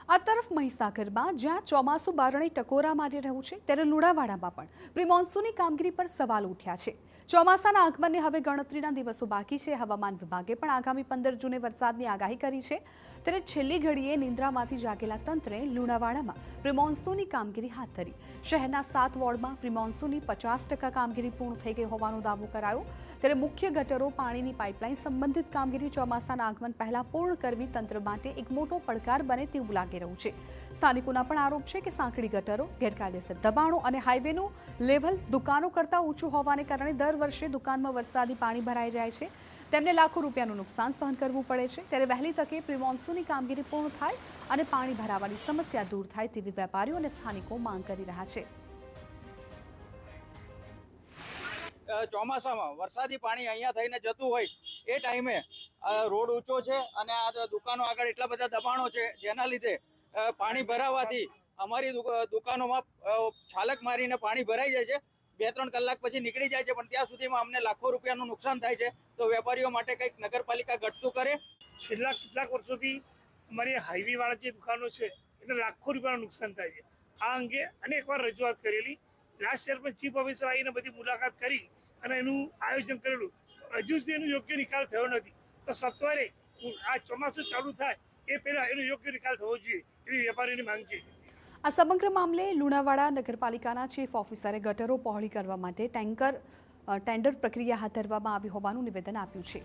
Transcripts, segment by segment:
આ તરફ મહીસાગરમાં જ્યાં ચોમાસું બારણે ટકોરા મારી રહ્યું છે ત્યારે લુણાવાડામાં પણ પ્રી મોન્સૂનની કામગીરી પર સવાલ ઉઠ્યા છે। ચોમાસાના આગમનને હવે ગણતરીના દિવસો બાકી છે। હવામાન વિભાગે પણ આગામી 15 જૂને વરસાદની આગાહી કરી છે। ત્યારે છેલ્લી ઘડીએ નિંદ્રામાંથી જાગેલા તંત્રે લુણાવાડામાં પ્રી મોન્સૂનની કામગીરી હાથ ધરી। શહેરના 7 વોર્ડમાં પ્રી મોન્સૂનની 50% કામગીરી પૂર્ણ થઈ ગઈ હોવાનો દાવો કરાયો। ત્યારે મુખ્ય ગટરો પાણીની પાઇપલાઇન સંબંધિત કામગીરી ચોમાસાના આગમન પહેલા પૂર્ણ કરવી તંત્ર માટે એક મોટો પડકાર બને તેવું લાગે રહ્યું છે। સ્થાનિકોના પણ આરોપ છે કે સાંકડી ગટરો, ગેરકાયદેસર દબાણો અને હાઈવેનું લેવલ દુકાનો કરતાં ઊંચું હોવાને કારણે દર વર્ષે દુકાનમાં વરસાદી પાણી ભરાઈ જાય છે। તેમને લાખો રૂપિયાનું નુકસાન સહન કરવું પડે છે। ત્યારે વહેલી તકે પ્રી મોન્સૂનની કામગીરી પૂર્ણ થાય અને પાણી ભરાવાની સમસ્યા દૂર થાય તેવી વેપારીઓ અને સ્થાનિકો માંગ કરી રહ્યા છે। ચોમાસામાં વરસાદી પાણી અહીંયા થઈને જતું હોય એ ટાઈમે રોડ ઊંચો છે અને આ દુકાનો આગળ એટલા બધા દબાણો છે જેના લીધે પાણી ભરાવાથી અમારી દુકાનોમાં છાલક મારીને પાણી ભરાઈ જાય છે। 2-3 કલાક પછી નીકળી જાય છે પણ ત્યાં સુધીમાં અમને લાખો રૂપિયાનું નુકસાન થાય છે। તો વેપારીઓ માટે કંઈક નગરપાલિકા ઘટતું કરે। છેલ્લા કેટલાક વર્ષોથી અમારી હાઈવે વાળા જે દુકાનો છે એને લાખો રૂપિયાનું નુકસાન થાય છે। આ અંગે અનેકવાર રજૂઆત કરેલી। લાસ્ટ યર પણ ચીફ ઓફિસર આવીને બધી મુલાકાત કરી અને એનું આયોજન કરેલું, હજુ સુધી એનો યોગ્ય નિકાલ થયો નથી। તો સત્વરે આ ચોમાસું ચાલુ થાય એ પહેલા એનો યોગ્ય નિકાલ થવો જોઈએ એવી વેપારીની માંગ છે। આ સમગ્ર મામલે લુણાવાડા નગરપાલિકાના ચીફ ઓફિસરે ગટરો પહોળી કરવા માટે ટેન્ડર પ્રક્રિયા હાથ ધરવામાં આવી હોવાનું નિવેદન આપ્યું છે।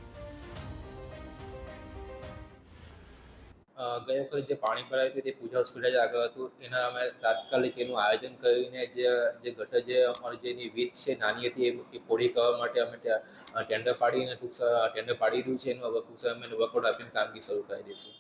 ગઈ વખતે જે પાણી ભરાયું હતું તે પૂજા હોસ્પિટલ આગળ હતું, એના અમે તાત્કાલિક એનું આયોજન કરીને જે ગટર જે અમારી જે એની વીજ છે નાની હતી એ પહોળી કરવા માટે અમે ટેન્ડર પાડીને ટેન્ડર પાડી રહ્યું છે। એનું ટૂંક સમયમાં વર્કઆઉટ આપીને કામગીરી શરૂ કરી દઈશું।